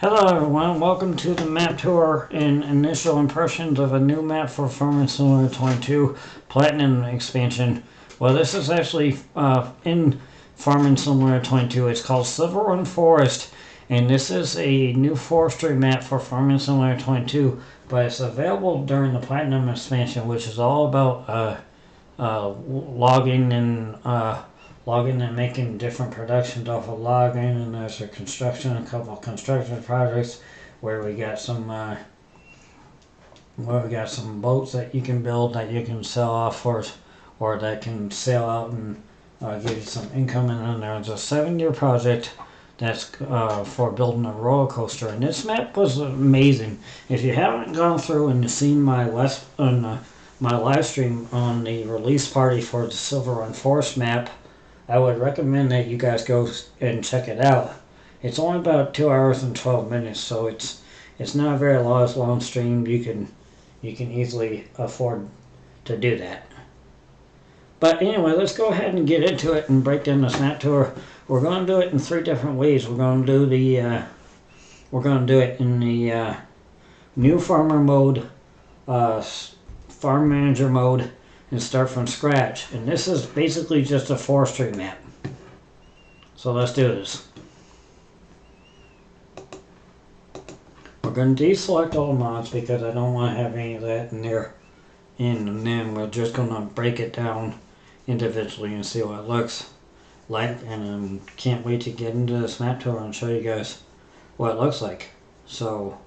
Hello everyone, welcome to the map tour and initial impressions of a new map for Farming Simulator 22 Platinum expansion. Well, this is actually in Farming Simulator 22. It's called Silverrun Forest, and this is a new forestry map for Farming Simulator 22, but it's available during the Platinum expansion, which is all about logging and making different productions off of logging. And there's a couple of construction projects where we got some boats that you can build that you can sell off for, or that can sail out and give you some income. And then there's a 7-year project that's for building a roller coaster. And this map was amazing. If you haven't gone through and seen my live stream on the release party for the Silverrun Forest map, I would recommend that you guys go and check it out. It's only about 2 hours and 12 minutes, so it's not a very long stream. You can easily afford to do that. But anyway, let's go ahead and get into it and break down this map tour. We're going to do it in 3 different ways. We're going to do it in the new farmer mode, farm manager mode, and start from scratch. And this is basically just a forestry map. So let's do this. We're going to deselect all mods because I don't want to have any of that in there. And then we're just going to break it down individually and see what it looks like. And I can't wait to get into this map tour and show you guys what it looks like. So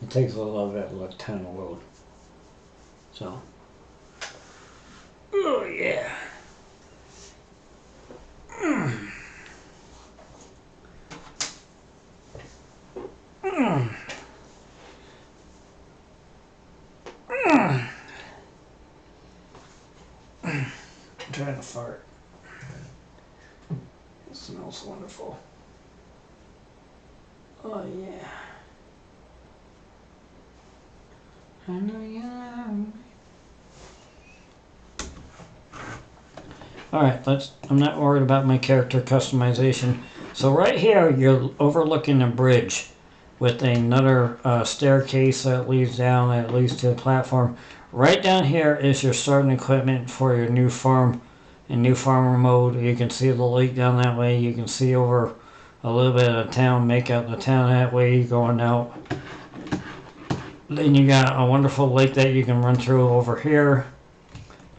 it takes a little bit of time to load. So, oh yeah. I'm trying to fart. It smells wonderful. Oh yeah. I know you love me. Alright, I'm not worried about my character customization. So right here, you're overlooking a bridge with another staircase that leads down, that leads to the platform. Right down here is your starting equipment for your new farm in new farmer mode. You can see the lake down that way. You can see over a little bit of the town, make out the town that way going out. Then you got a wonderful lake that you can run through over here.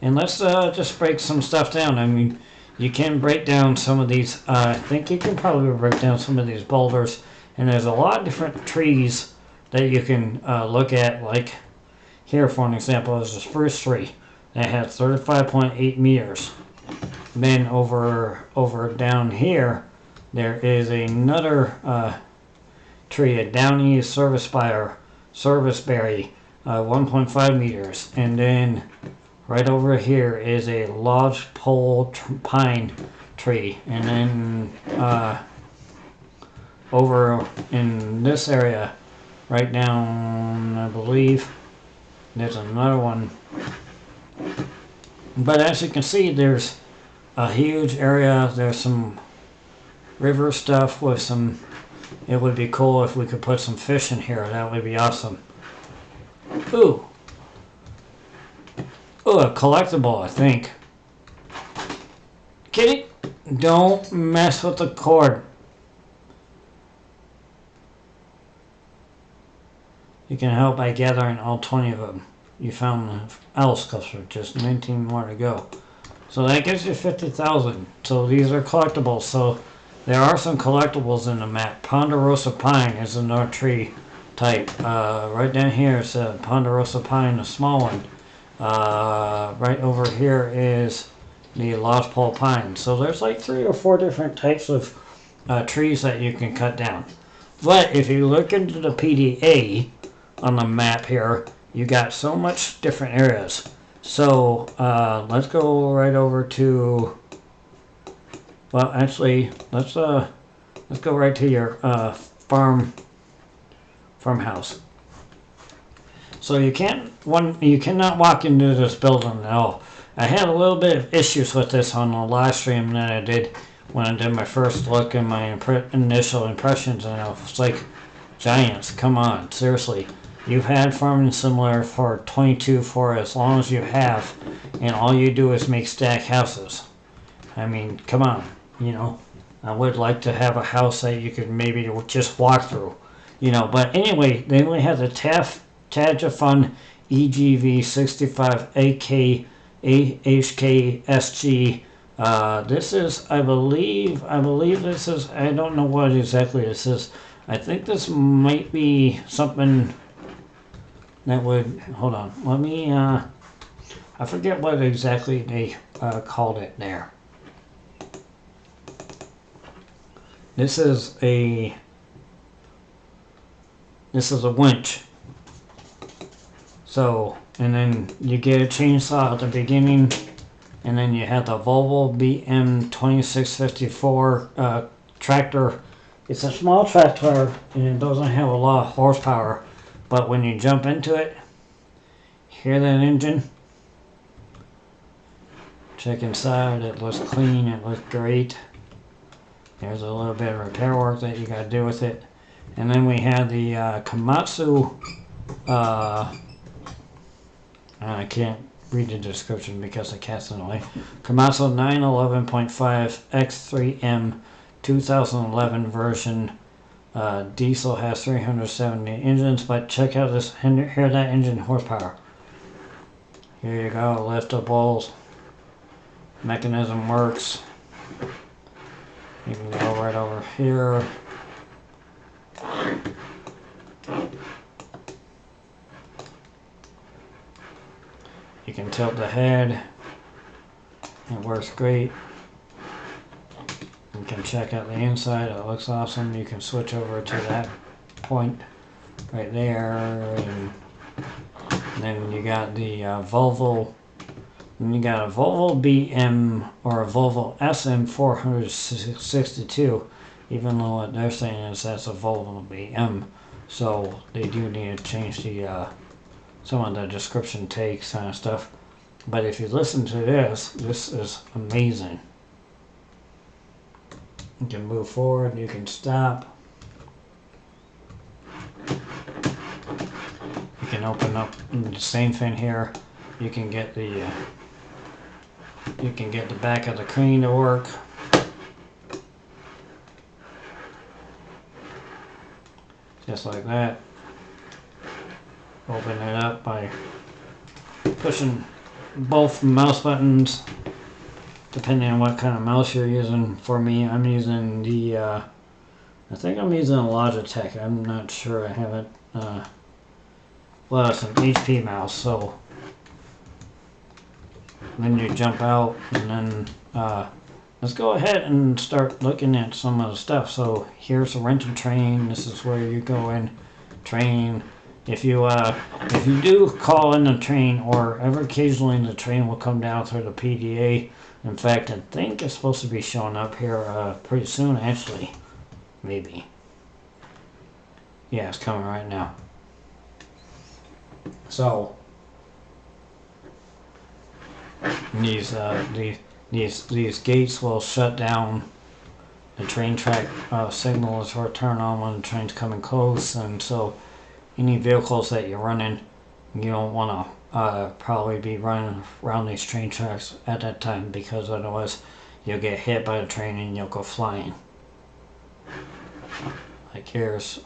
And let's just break some stuff down. I mean, you can break down some of these. I think you can probably break down some of these boulders. And there's a lot of different trees that you can look at. Like here, for an example, is a spruce tree that has 35.8 meters. Then over down here, there is another tree, a downy serviceberry, 1.5 meters. And then right over here is a lodgepole pine tree. And then over in this area, right down, I believe, there's another one. But as you can see, there's a huge area. There's some river stuff with some. It would be cool if we could put some fish in here. That would be awesome. Ooh. Ooh, a collectible, I think. Kitty, don't mess with the cord. You can help by gathering all 20 of them. You found the owl sculpture, just 19 more to go. So that gives you 50,000. So these are collectibles. So there are some collectibles in the map. Ponderosa pine is another tree type. Right down here is a ponderosa pine, a small one. Right over here is the lodgepole pine. So there's like 3 or 4 different types of trees that you can cut down. But if you look into the PDA on the map here, you got so much different areas. So let's go right over to, well, actually, let's go right to your farmhouse. So you cannot walk into this building at all. I had a little bit of issues with this on the live stream that I did when I did my first look and my initial impressions, and I was like, giants, come on, seriously. You've had farming similar for 22 for as long as you have, and all you do is make stack houses. I mean, come on, you know. I would like to have a house that you could maybe just walk through, you know. But anyway, they only had the Tadja Fund EGV 65 AK HKSG. This is, I believe this is, I don't know what exactly this is. I think this might be something that would, hold on, let me, I forget what exactly they called it there. This is a winch. So, and then you get a chainsaw at the beginning, and then you have the Volvo BM 2654 tractor. It's a small tractor and it doesn't have a lot of horsepower, but when you jump into it, hear that engine? Check inside, it looks clean, it looks great. There's a little bit of repair work that you got to do with it. And then we have the Komatsu, I can't read the description because the cat's in the way. Komatsu 911.5 X3M 2011 version. Diesel has 370 engines, but check out this, hear that engine horsepower. Here you go, liftables. Mechanism works. You can go right over here. You can tilt the head. It works great. You can check out the inside. It looks awesome. You can switch over to that point right there. And then you got the Volvo. And you got a Volvo BM or a Volvo SM462, even though what they're saying is that's a Volvo BM. So they do need to change the some of the description takes kind of stuff. But if you listen to this, this is amazing. You can move forward, you can stop. You can open up the same thing here. You can get the back of the crane to work. Just like that. Open it up by pushing both mouse buttons, depending on what kind of mouse you're using. For me, I'm using the, I think I'm using a Logitech. I'm not sure, I haven't, well, it's an HP mouse, so then you jump out, and then let's go ahead and start looking at some of the stuff. So here's a rental train. This is where you go in, train. If you do call in the train, or ever occasionally the train will come down through the PDA. In fact, I think it's supposed to be showing up here pretty soon, actually. Maybe. Yeah, it's coming right now. So these gates will shut down the train track signals or turn on when the train's coming close, and so any vehicles that you're running, you don't want to probably be running around these train tracks at that time, because otherwise you'll get hit by the train and you'll go flying. Like here's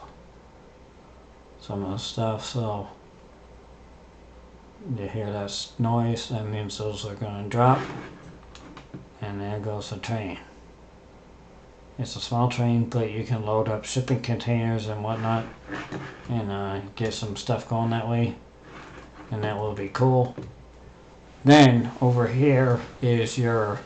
some of the stuff. So you hear that noise, that means those are going to drop, and there goes the train. It's a small train, but you can load up shipping containers and whatnot, and get some stuff going that way, and that will be cool. Then over here is your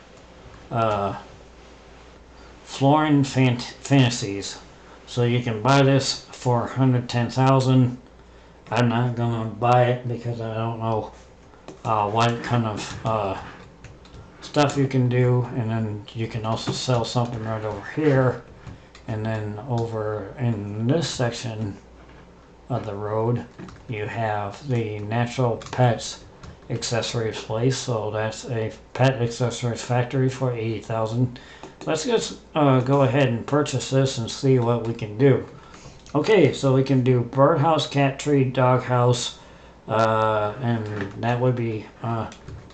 Flooring Fantasies. So you can buy this for $110,000. I'm not gonna buy it because I don't know what kind of stuff you can do. And then you can also sell something right over here, and then over in this section of the road you have the Natural Pets Accessories place. So that's a pet accessories factory for $80,000. let's just go ahead and purchase this and see what we can do. Okay, so we can do birdhouse, cat tree, doghouse, and that would be,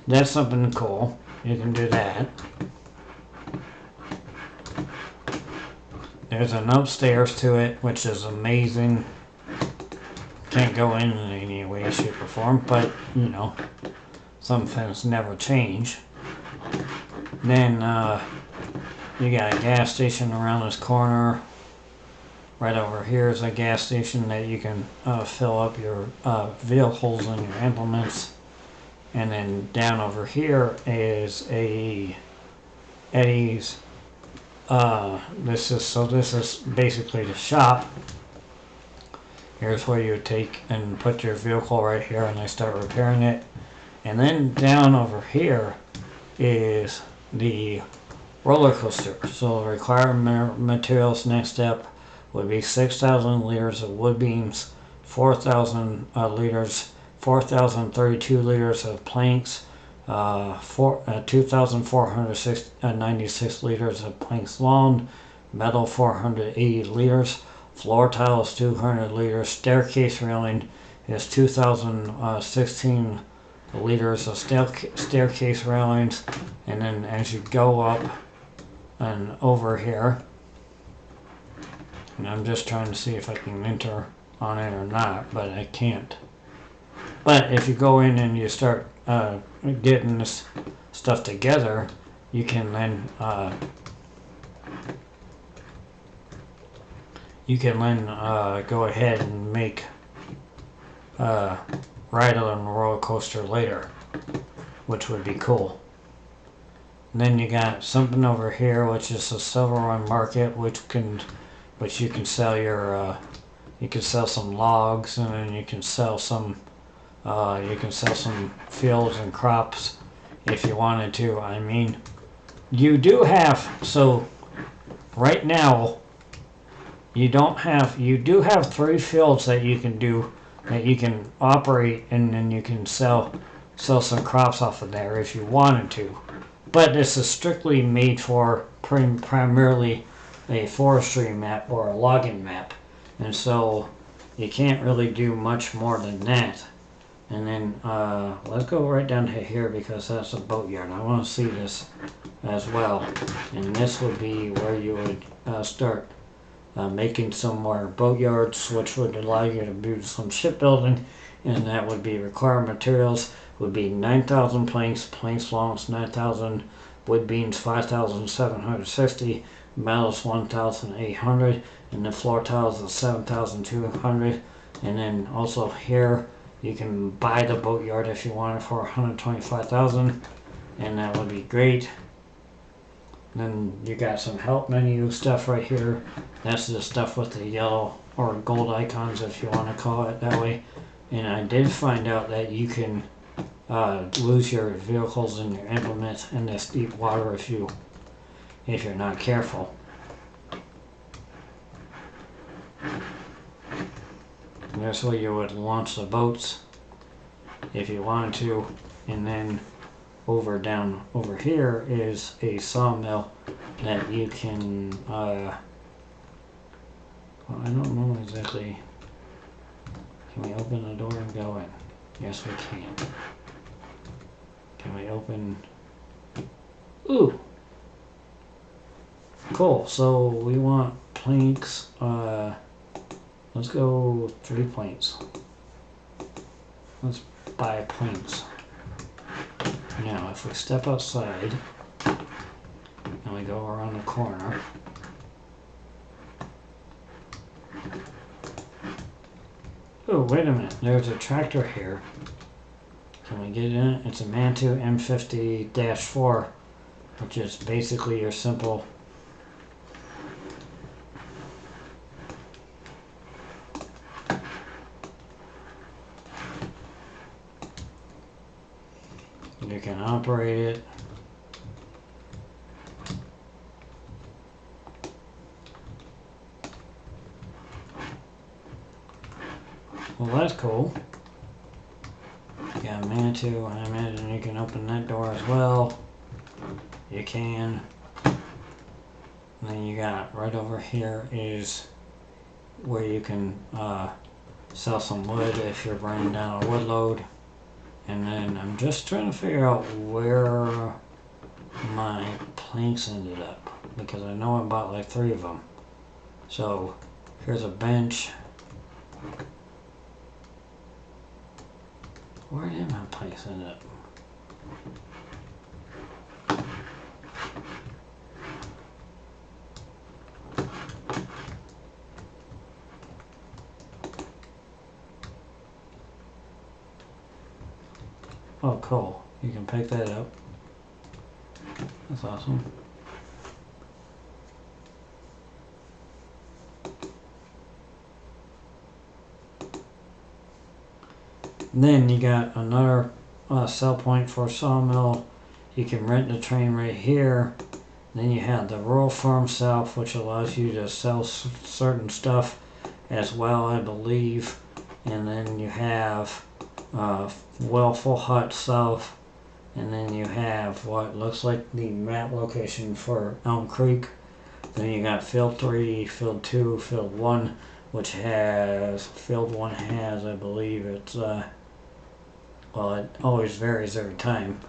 that's something cool. You can do that. There's an upstairs to it, which is amazing. Can't go in any way, shape, or form, but, you know, some things never change. Then, you got a gas station around this corner. Right over here is a gas station that you can fill up your vehicles and your implements. And then down over here is a Eddie's. This is basically the shop. Here's where you take and put your vehicle right here, and they start repairing it. And then down over here is the roller coaster. So the required materials next step would be 6,000 liters of wood beams, 4,000 liters, 4,032 liters of planks, 2,496 liters of planks long, metal 480 liters, floor tiles 200 liters, staircase railing is 2,016 liters of staircase railings, and then as you go up and over here, and I'm just trying to see if I can enter on it or not, but I can't. But if you go in and you start getting this stuff together, you can then go ahead and make ride on the roller coaster later, which would be cool. And then you got something over here, which is a Silverrun market, which you can sell your you can sell some logs, and then you can sell some fields and crops if you wanted to. I mean, you do have, so right now you do have 3 fields that you can operate, and then you can sell some crops off of there if you wanted to. But this is strictly made for primarily a forestry map or a logging map, and so you can't really do much more than that. And then let's go right down to here, because that's a boatyard. I want to see this as well, and this would be where you would start making some more boatyards, which would allow you to do some shipbuilding, and that would be required materials would be 9,000 planks longs 9,000, wood beams 5,760, metals 1,800, and the floor tiles is 7,200. And then also here you can buy the boatyard if you want it for 125,000, and that would be great. Then you got some help menu stuff right here. That's the stuff with the yellow or gold icons, if you want to call it that way. And I did find out that you can lose your vehicles and your implements in this deep water if you're not careful. And that's where you would launch the boats if you wanted to. And then over here is a sawmill that you can well, I don't know exactly. Can we open the door and go in? Yes, we can. Can we open? Ooh, cool. So we want planks. Let's go 3 planks. Let's buy planks. Now, if we step outside and we go around the corner, oh, wait a minute. There's a tractor here. Can we get in it? It's a Mantou M50-4, which is basically your simple you can operate it. Well, that's cool. Got a Mantou. I imagine you can open that door as well. You can. And then you got right over here is where you can sell some wood if you're bringing down a wood load. And then I'm just trying to figure out where my planks ended up, because I know I bought like 3 of them. So here's a bench. Where did my planks end up? Oh, cool. You can pick that up. That's awesome. Then you got another sell point for a sawmill. You can rent the train right here. Then you have the rural farm south, which allows you to sell certain stuff as well, I believe. And then you have Willful Hut south. And then you have what looks like the map location for Elm Creek. Then you got Field 3, Field 2, Field 1, which has, Field 1 has, I believe it's, well, it always varies every time.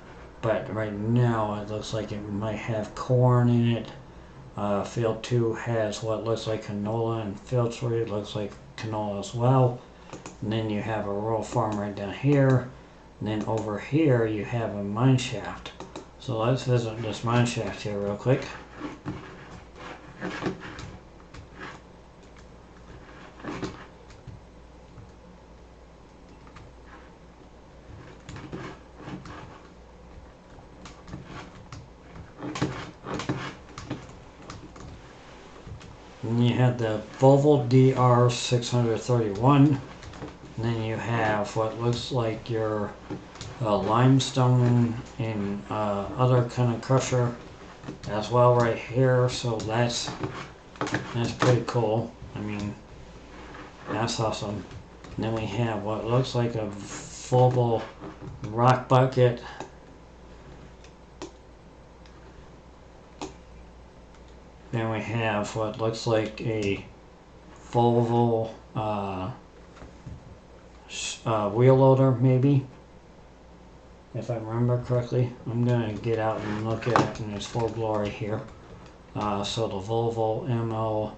But right now it looks like it might have corn in it. Field 2 has what looks like canola, and Field 3 looks like canola as well. And then you have a rural farm right down here. And then over here you have a mine shaft. So let's visit this mine shaft here real quick. And you have the Volvo DR 631. And then you have what looks like your limestone and other kind of crusher as well right here. So that's pretty cool. I mean, that's awesome. And then we have what looks like a Volvo rock bucket. Then we have what looks like a Volvo wheel loader, maybe, if I remember correctly. I'm gonna get out and look at it in its full glory here. So the Volvo ML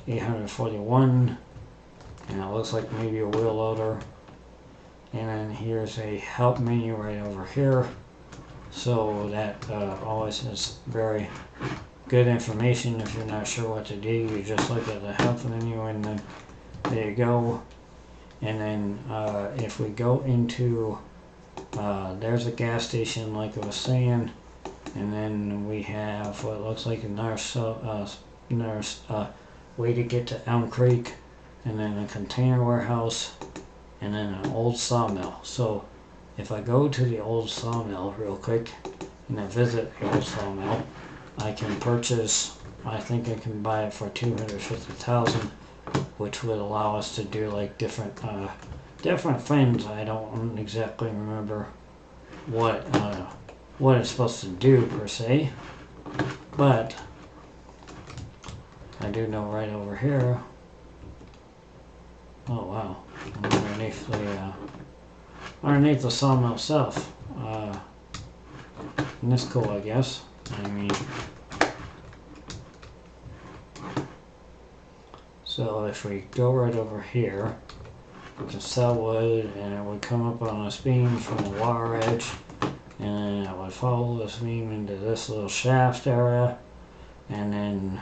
841, and it looks like maybe a wheel loader. And then here's a help menu right over here. So that always is very good information. If you're not sure what to do, you just look at the help menu, and then there you go. And then if we go into there's a gas station like I was saying, and then we have what looks like another way to get to Elm Creek, and then a container warehouse, and then an old sawmill. So if I go to the old sawmill real quick and I visit the old sawmill, I can purchase, I think I can buy it for $250,000, which would allow us to do like different things. I don't exactly remember what it's supposed to do per se, but I do know right over here. Oh wow! Underneath the sawmill itself, and that's cool, I guess. I mean, so if we go right over here, we can sell wood, and it would come up on this beam from the water edge, and then it would follow this beam into this little shaft area, and then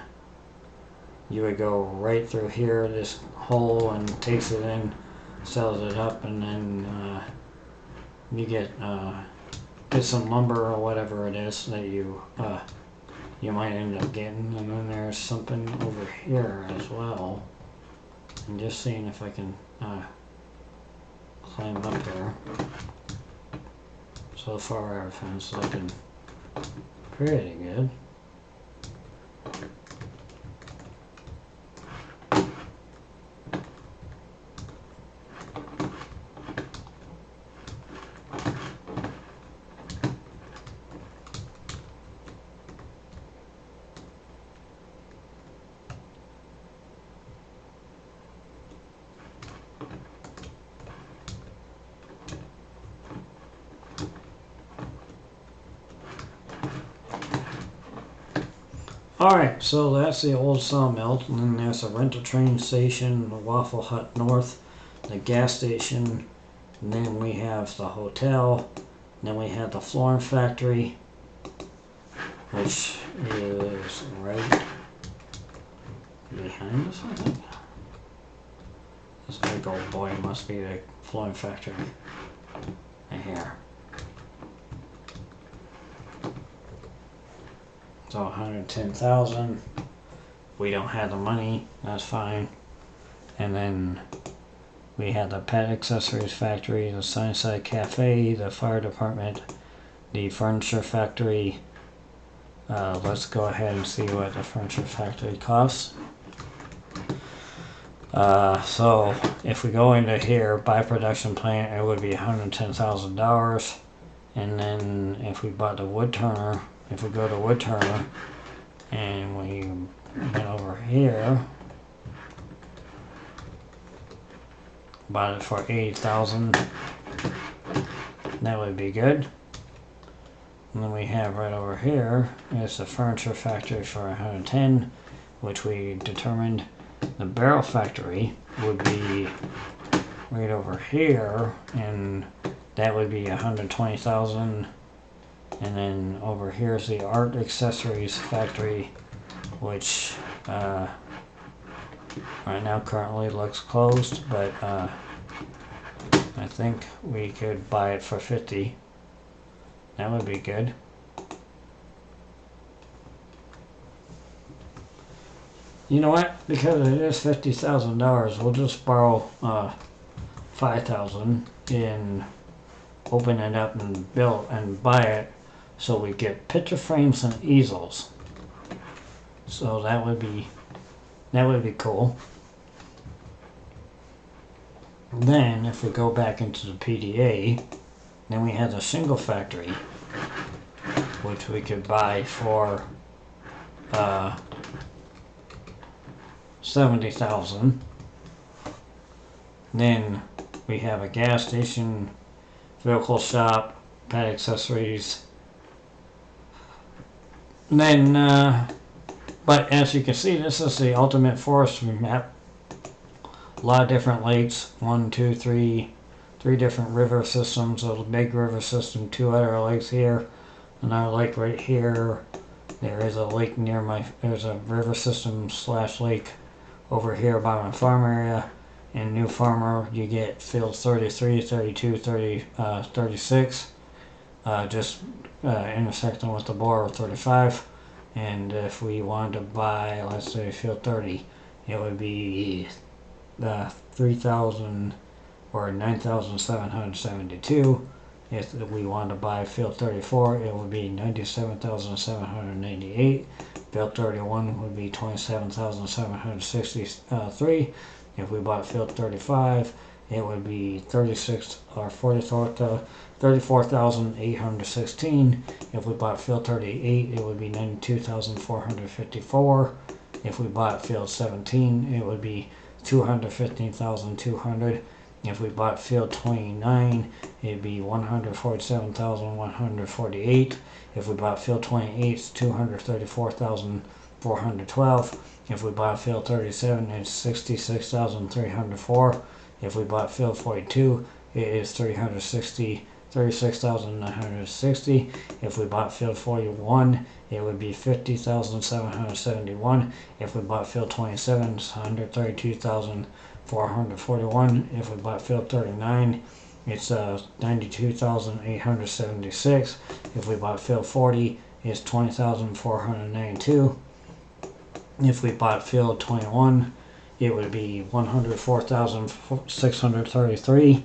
you would go right through here, this hole, and takes it in, sells it up, and then you get some lumber or whatever it is that you might end up getting. And then there's something over here as well. I'm just seeing if I can climb up there. So far everything's looking pretty good. Alright, so that's the old sawmill, and then there's a rental train station, the Waffle Hut North, the gas station, and then we have the hotel, and then we have the flooring factory, which is right behind us, I think. This big old boy must be the flooring factory. Right here. So 110,000. We don't have the money, that's fine. And then we have the pet accessories factory, the Sunnyside Cafe, the fire department, the furniture factory. Let's go ahead and see what the furniture factory costs. So if we go into here, buy production plant, it would be $110,000. And then if we bought the wood turner, if we go to wood turner and we went over here, bought it for 80,000, that would be good. And then we have right over here is the furniture factory for 110, which we determined. The barrel factory would be right over here, and that would be 120,000. And then over here is the art accessories factory, which right now currently looks closed, but I think we could buy it for 50. That would be good. You know what? Because it is $50,000, we'll just borrow $5,000 and open it up and build and buy it. So we get picture frames and easels. So that would be cool. Then if we go back into the PDA, then we have the shingle factory, which we could buy for 70,000. Then we have a gas station, vehicle shop, pet accessories. And then, but as you can see, this is the ultimate forestry map. A lot of different lakes, 1, 2, 3, 3 different river systems. A big river system, 2 other lakes here, another lake right here. There is a lake near there's a river system / lake over here by my farm area. In New Farmer, you get fields 33, 32, 30, 36, just intersecting with the border of 35. And if we wanted to buy, let's say, field 30, it would be 3,000 or 9,772. If we wanted to buy field 34, it would be 97,798. Field 31 would be 27,763. If we bought field 35, it would be 34,816. If we bought field 38, it would be 92,454. If we bought field 17, it would be 215,200. If we bought field 29, it'd be 147,148. If we bought field 28, it's 234,412. If we bought field 37, it's 66,304. If we bought field 42, it is 36,960. If we bought field 41, it would be 50,771. If we bought field 27, it's 132,441. If we bought field 39, it's 92,876. If we bought field 40, it's 20,492. If we bought field 21, it would be 104,633.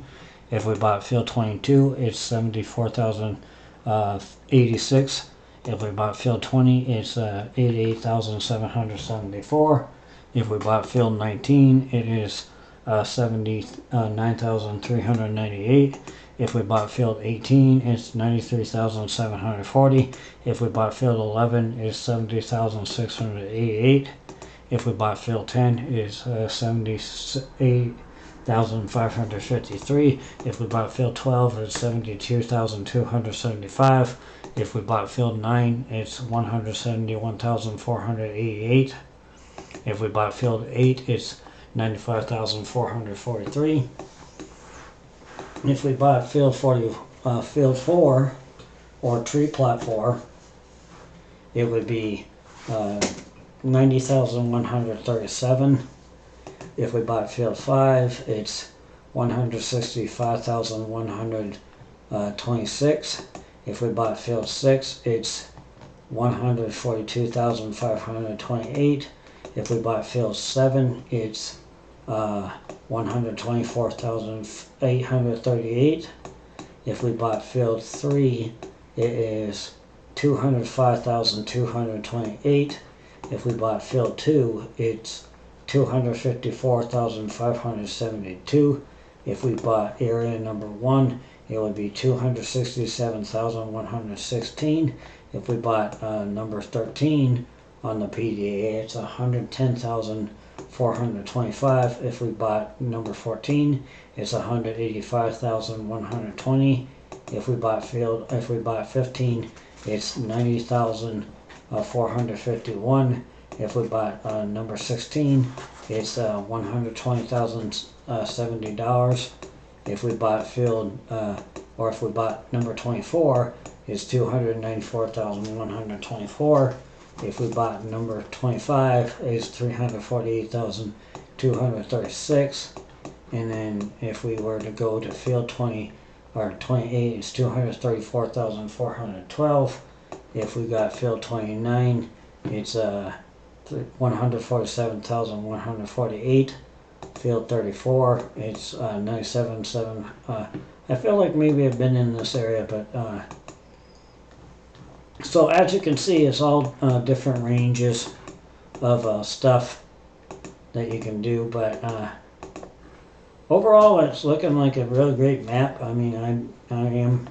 If we bought field 22, it's 74,086. If we bought field 20, it's 88,774. If we bought field 19, it is 79,398. If we bought field 18, it's 93,740. If we bought field 11, it's 70,688. If we bought field 10, it's 78,000. $1,553. If we bought field 12, it's $72,275. If we bought field 9, it's $171,488. If we bought field 8, it's $95,443. If we bought field 4, or tree plot 4, it would be $90,137. If we bought field 5, it's $165,126. If we bought field 6, it's $142,528. If we bought field 7, it's $124,838. If we bought field 3, it is $205,228. If we bought field 2, it's $254,572. If we bought area number 1, it would be $267,116. If we bought number 13 on the PDA, it's $110,425. If we bought number 14, it's $185,120. If we bought 15, it's $90,451. If we bought number 16, it's $120,070. If we bought if we bought number 24, it's $294,124. If we bought number 25, it's $348,236. And then if we were to go to field 20 or 28, it's $234,412. If we got field 29, it's $147,148. Field 34, it's 97,700. I feel like maybe I've been in this area, but so as you can see, it's all different ranges of stuff that you can do, but overall it's looking like a really great map. I mean, I am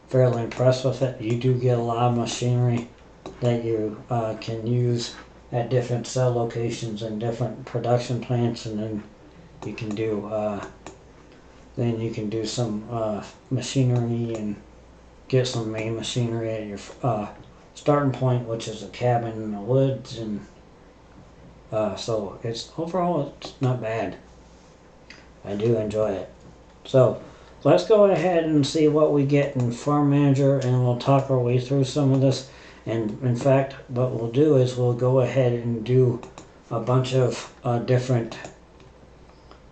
fairly impressed with it. You do get a lot of machinery that you can use at different cell locations and different production plants, and then you can do some machinery and get some main machinery at your starting point, which is a cabin in the woods, and so it's overall it's not bad. I do enjoy it. So let's go ahead and see what we get in Farm Manager, and we'll talk our way through some of this. And in fact, what we'll do is we'll go ahead and do a bunch of different.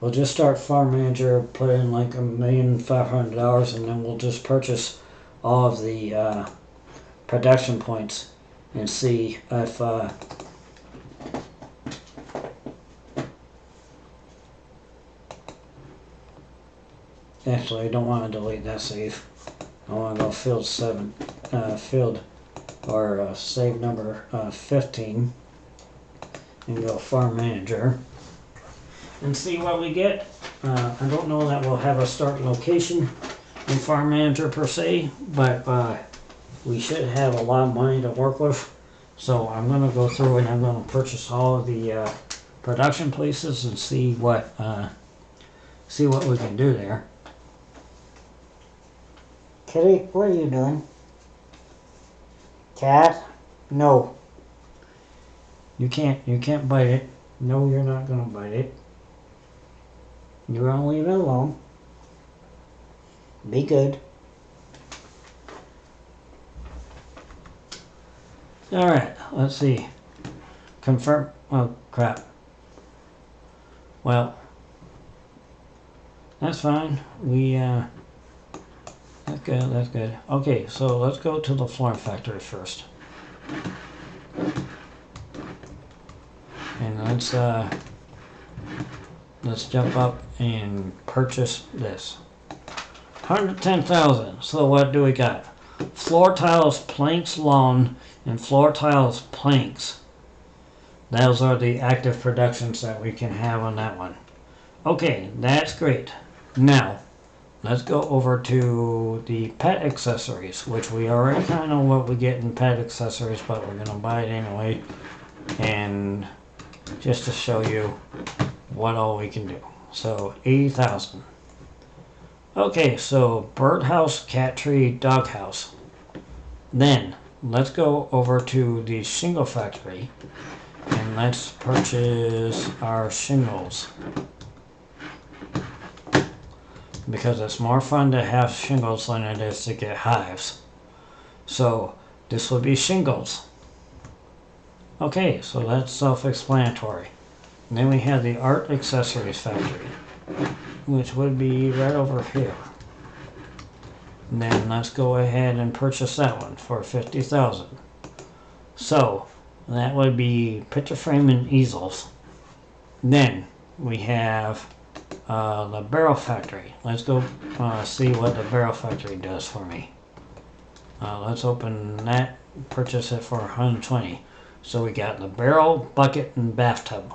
We'll just start Farm Manager, put in like $1,500,000, and then we'll just purchase all of the production points and see if actually I don't want to delete that save. I want to go field 7, save number 15, and go Farm Manager and see what we get. I don't know that we'll have a start location in Farm Manager per se, but we should have a lot of money to work with. So I'm going to go through and I'm going to purchase all of the production places and see what we can do there. Kitty, what are you doing? Cat? No. You can't bite it. No, you're not going to bite it. You're going to leave it alone. Be good. Alright, let's see. Confirm. Oh, crap. Well, that's fine. That's good. Okay, so let's go to the flooring factory first. And let's jump up and purchase this. 110,000. So what do we got? Floor tiles, planks, lawn, and floor tiles, planks. Those are the active productions that we can have on that one. Okay, that's great. Now, let's go over to the pet accessories, which we already kind of know what we get in pet accessories, but we're going to buy it anyway. And just to show you what all we can do. So 80,000. Okay, so birdhouse, cat tree, doghouse. Then let's go over to the shingle factory and let's purchase our shingles, because it's more fun to have shingles than it is to get hives. So this will be shingles. Okay, so that's self-explanatory. And then we have the art accessories factory, which would be right over here. And then let's go ahead and purchase that one for 50,000. So that would be picture frame and easels. Then we have the barrel factory. Let's go see what the barrel factory does for me. Let's open that, purchase it for 120. So we got the barrel, bucket, and bathtub.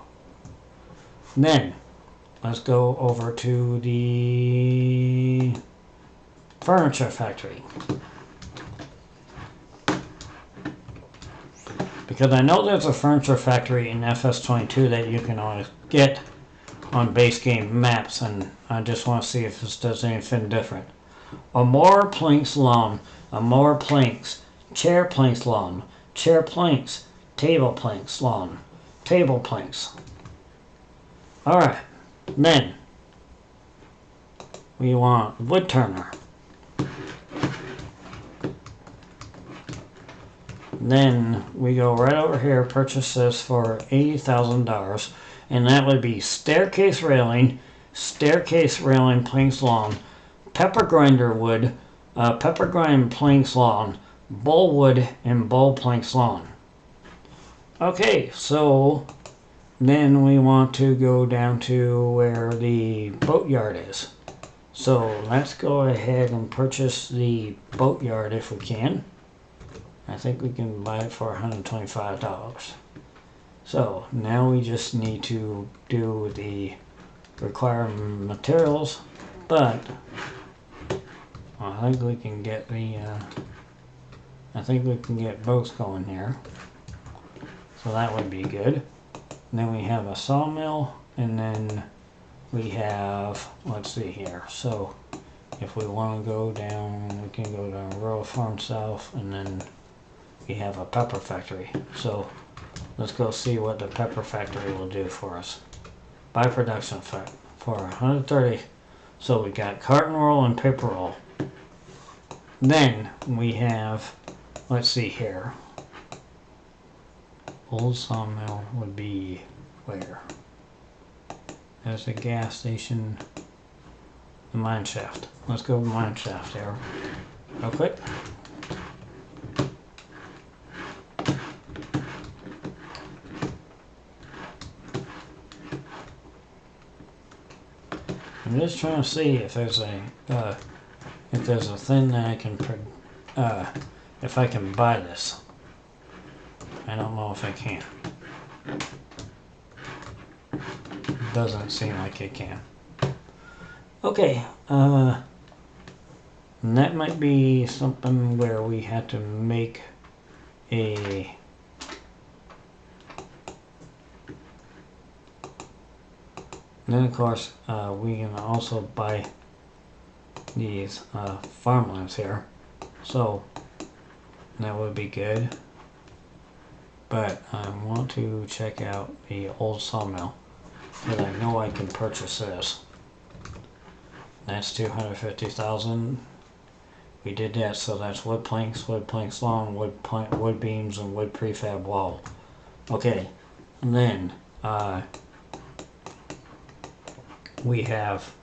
Then let's go over to the furniture factory, because I know there's a furniture factory in FS22 that you can always get on base game maps, and I just want to see if this does anything different. A more planks lawn, a more planks, chair planks lawn, chair planks, table planks lawn, table planks. Alright, then we want wood turner. Then we go right over here, purchase this for $80,000, and that would be staircase railing planks lawn, pepper grinder wood, pepper grind planks lawn, bowl wood, and bowl planks lawn. Okay, so then we want to go down to where the boatyard is. So let's go ahead and purchase the boatyard if we can. I think we can buy it for $125. So now we just need to do the required materials, but I think we can get the boats going here. So that would be good. And then we have a sawmill, and then we have, let's see here. So if we want to go down, we can go down Rural Farm South, and then we have a pepper factory. So let's go see what the pepper factory will do for us. Buy production for 130. So we got carton roll and paper roll. Then we have, let's see here. Old sawmill would be where? There's a gas station. The mine shaft. Let's go mine shaft there real quick. I'm just trying to see if there's a thing that I can if I can buy this. I don't know if I can. Doesn't seem like it can. Okay, and that might be something where we had to make a and then of course we can also buy these farmlands here, so that would be good. But I want to check out the old sawmill, because I know I can purchase this. That's 250,000. We did that, so that's wood planks long, wood beams, and wood prefab wall. Okay, and then we have,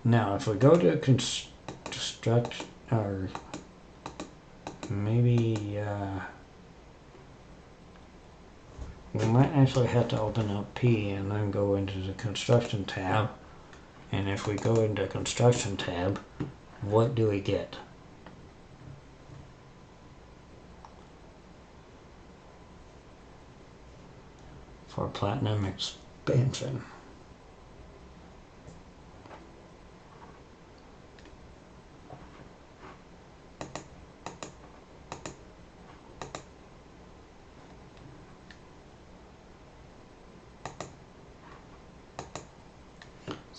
now if we go to construct, or maybe we might actually have to open up P and then go into the construction tab. And if we go into construction tab, what do we get? For platinum expansion.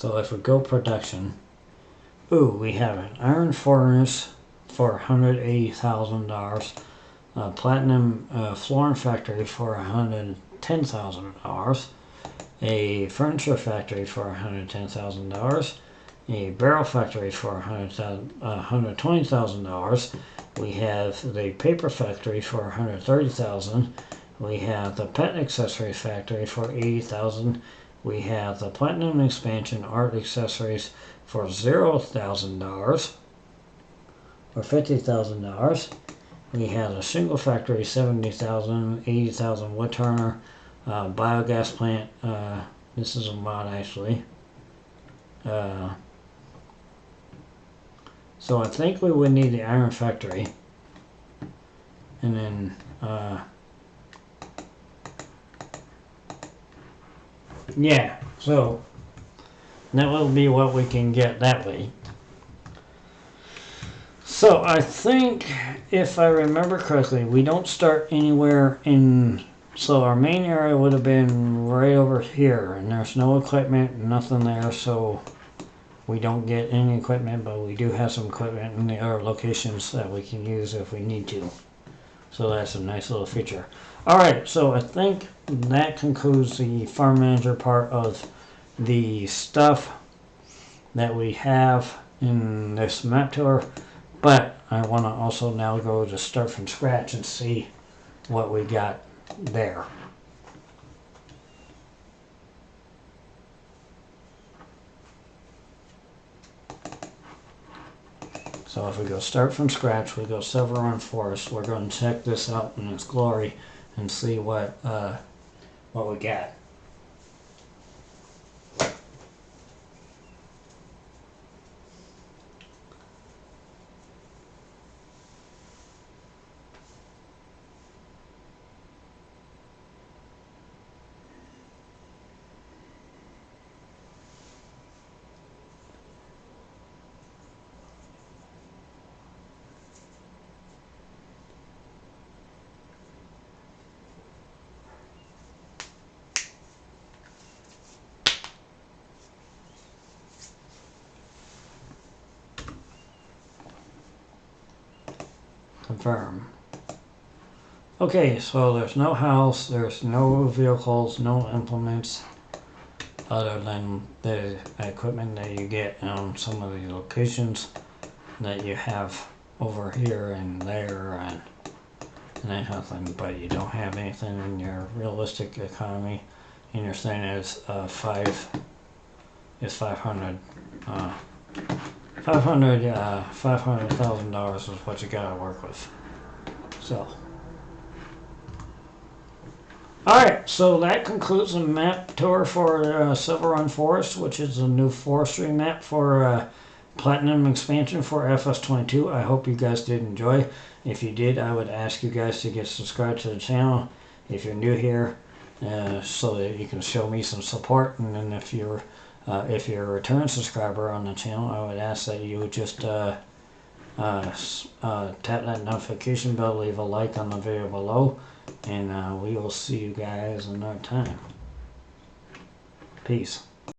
So if we go production, ooh, we have an iron furnace for $180,000, a platinum flooring factory for $110,000, a furniture factory for $110,000, a barrel factory for $120,000. We have the paper factory for $130,000. We have the pet accessories factory for $80,000. We have the platinum expansion art accessories for $0,000 or $50,000. We have a shingle factory $70,000, $80,000 wood turner, biogas plant. This is a mod actually. So I think we would need the iron factory, and then yeah, so that will be what we can get that way. So I think, if I remember correctly, we don't start anywhere in, so our main area would have been right over here, and there's no equipment, nothing there, so we don't get any equipment, but we do have some equipment in the other locations that we can use if we need to. So that's a nice little feature. Alright, so I think that concludes the farm manager part of the stuff that we have in this map tour, but I want to also now go to start from scratch and see what we got there. So if we go start from scratch, we go Silverrun Forest. We're going to check this out in its glory and see what we got. Confirm. Okay, so there's no house, there's no vehicles, no implements other than the equipment that you get on some of the locations that you have over here and there and that kind of thing, but you don't have anything in your realistic economy, and you're saying it's $500,000 is what you gotta work with. So, alright, so that concludes the map tour for Silverrun Forest, which is a new forestry map for Platinum expansion for FS22. I hope you guys did enjoy. If you did, I would ask you guys to get subscribed to the channel if you're new here, so that you can show me some support. And then if you're a return subscriber on the channel, I would ask that you would just tap that notification bell, leave a like on the video below, and we will see you guys another time. Peace.